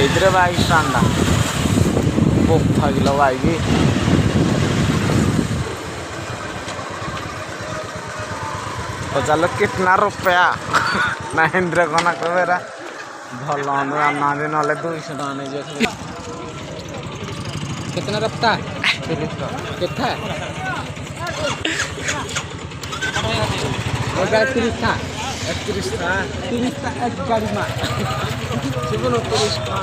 इधर bike stand पोखा kilo bike तो चलो कितना रुपया महेंद्र को ना कहेरा भल ना दिन ना 200 टका नहीं जो कितना रफ्ता कितना तीस था 31 था 30 था एक गाड़ी में सिर्फ 30 का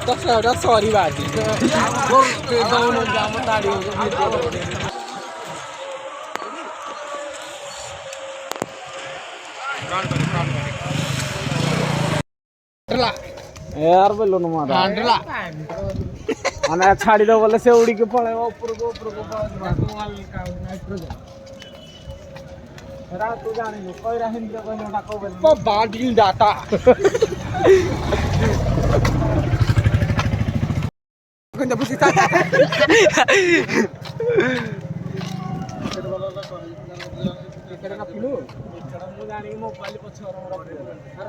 तो सॉरी बात दोनों जाम ताड़ी हो गई यार बोलो ना मारा हांडला माने छाड़ी दो बोले से उड़ी के पड़े ऊपर को नाइट्रोजन रात तू जाने को कोई रहिंद्र को नोटा को बोल को बाडिल डाटा कौन जब सीता केकरा पिलो मु जानी मोबाइल पछर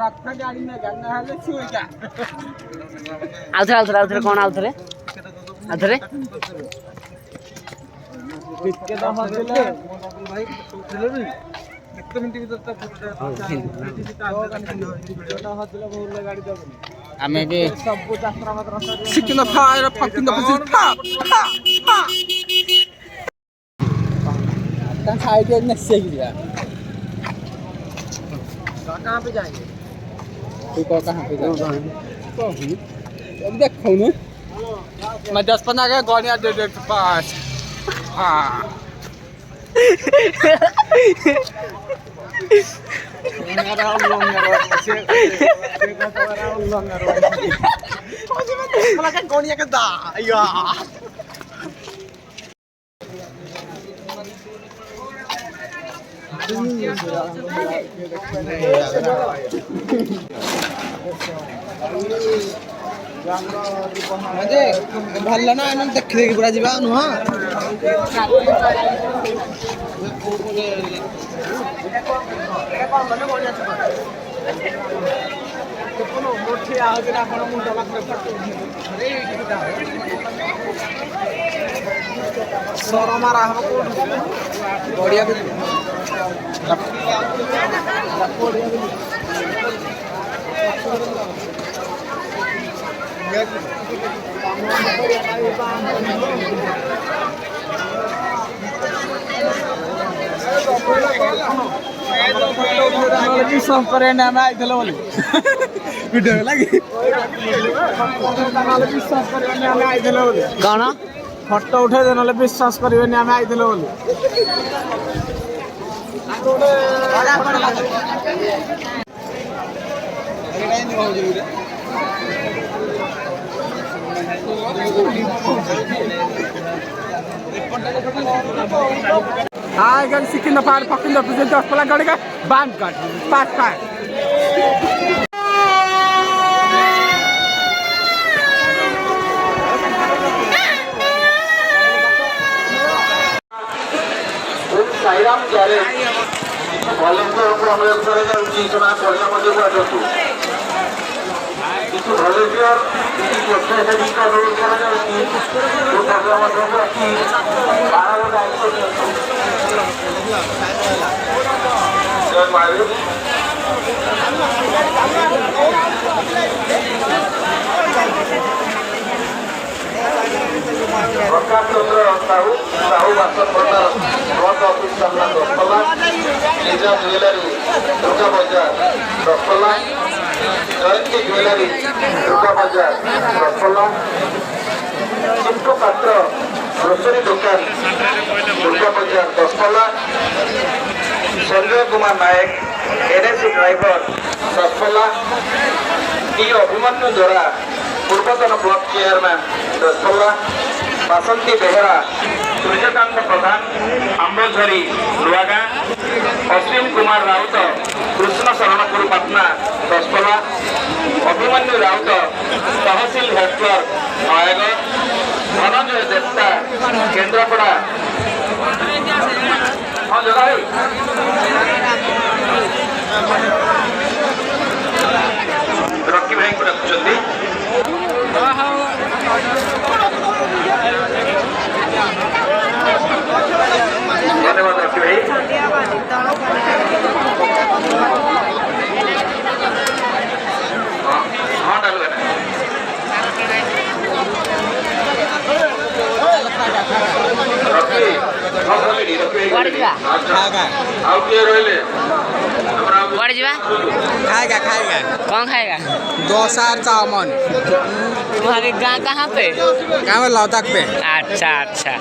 रखा गाड़ी में गंगा हाले छुई जा आउथरे कौन आउथरे कितके तो हसले भाई उठले रे कितने मिनट भीतर तक वीडियोटा हसले बहुत गाड़ी दो हमें भी सब कुछ यात्रा मात्र chicken fire fucking the pussy तन साइड में से गया कहां पे जाएंगे तू को कहां पे जाएगा अब देखो ना मैं 10-15 का गाड़ियां दे पास हां गोनिया के दा या मजे भल्ला ना एनन देख देख पूरा जीवा नुहा कोनो मोठी आगे ना कोनो मुंडा पाखरे फटो अरे सर मारा हम कोन बढ़िया भी विश्वास करे ना मैं आइथले बोली वीडियो लगी विश्वास करे ना मैं आइथले बोली गाना फोटो उठे दे नले विश्वास करिवे ना मैं आइथले बोली हां गन सिकिन द पार फकिंग द प्रेजेंट ऑफ पला गाड़ी का बांध काट पास का साईराम गैरेज भलेंद्र अमृतसर सूचना पढ़ा मध्य आसतु किसी भलेंटियर किसी स्वेच्छासेवी अनुरोध जय महावीर प्रकाश चंद्र साहू साहू बासन भंडार ब्लॉक ऑफिस सामना दसपल्ला निजा ज्वेलरी दुर्गा बाजार दसपल्ला जयंती ज्वेलरी दुर्गा बाजार दसपल्ला चिंटू पात्र ग्रोसरी दुकान Durga Bazaar Daspalla Sanjay Kumar Nayak NAC driver Daspalla T Abhimanyu द्वारा पूर्वतन block chairman Daspalla Basanti Behera Suryakant Pradhan Ambajhari Nuagaon Ashwin Kumar Raut Krishna Sharanpur Patna Daspalla, Abhimanyu Raut tehsil head clerk Nayagarh, Dhananjay Debata Kendrapara. ହଁ ଜଗା ଭାଇ ରକି ଭାଇଙ୍କୁ ଡାକୁଛନ୍ତି। ଧନ୍ୟବାଦ ରକି ଭାଇ। ହଁ ଡାଲୁ ରକି ଆଉ କିଏ ରହିଲେ? कुआड़े जीवा? खाएगा खाएगा कौन खाएगा? डोसा और चाउमीन। तुम्हारे गाँव कहाँ पे? गाँव में लौतक पे। अच्छा अच्छा।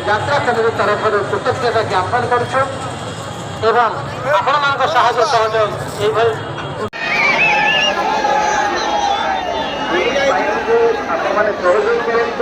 ଯାତ୍ରା କମିଟି ତରଫରୁ କୃତଜ୍ଞତା ଜ୍ଞାପନ କରୁଛୁ ଏବଂ ଆପଣମାନଙ୍କ ସାହାଯ୍ୟ ସହଯୋଗ ଏଇଭଳି ଆପଣମାନେ ସହଯୋଗ କରନ୍ତୁ।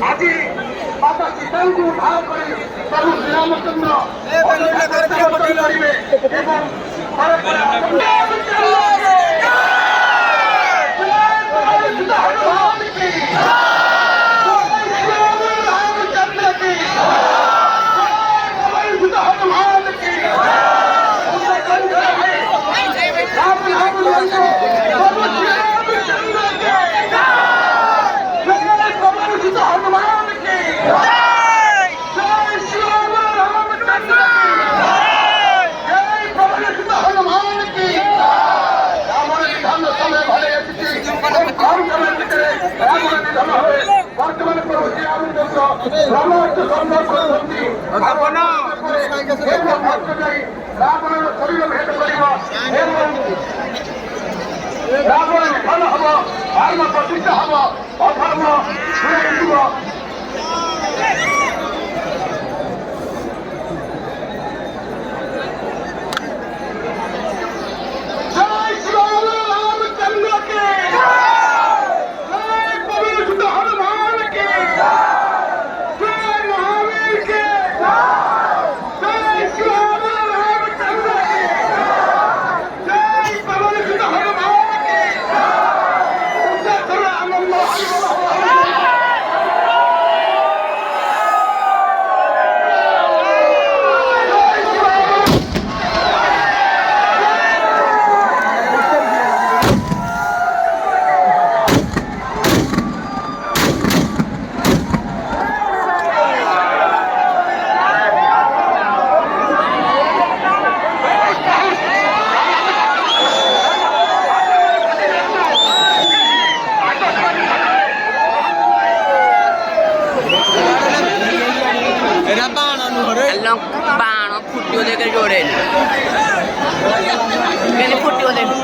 ଆଜି ମାତା ସୀତାଙ୍କୁ ଉଦ୍ଧାର କରି ପ୍ରଭୁ ଶ୍ରୀରାମଚନ୍ଦ୍ର କରିବେ ଏବଂ ଶରୀର ଭେଟ କରିବ ରାବଣ ଭଲ ହବ, ଧର୍ମ ପ୍ରତିଷ୍ଠା ହବ, ଅଧର୍ମ ଦୂରେଇ ଯିବ। बाण फुट्टियों लेकर जोड़े फुट्टियों लेकर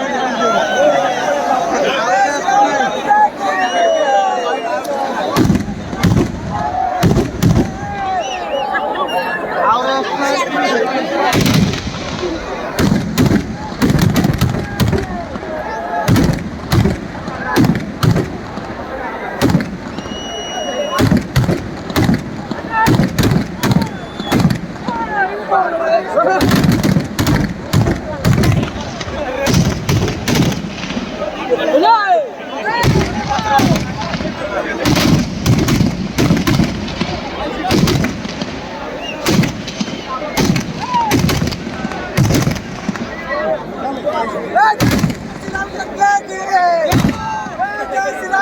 जय श्री राम।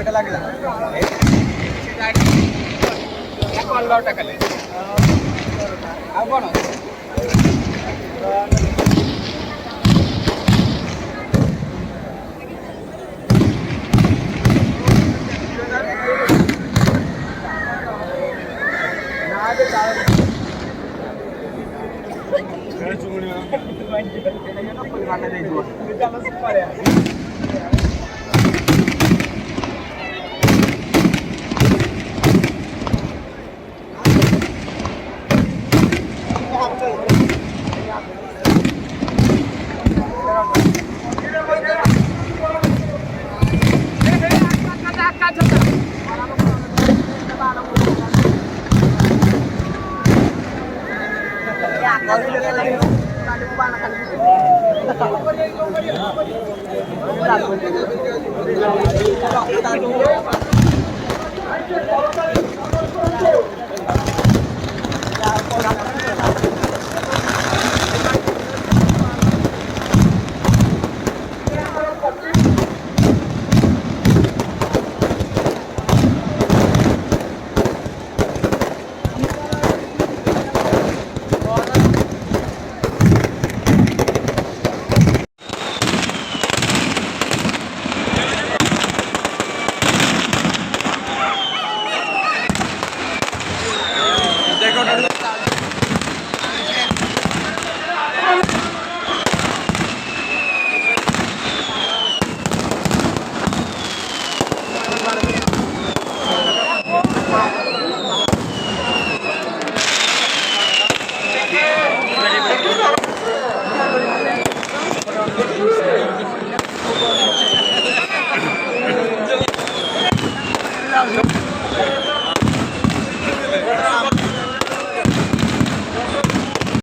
এটা लागला कॉल टाकाले आपण